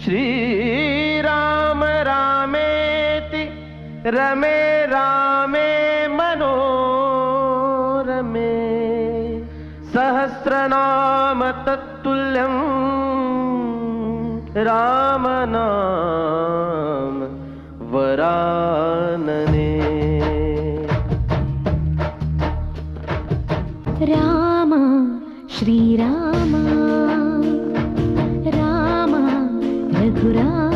श्रीराम रामेति रमे रामे मनोरमे सहस्रनाम तत्तुल्यं रामनाम वरानने। राम श्रीराम राम रघुराम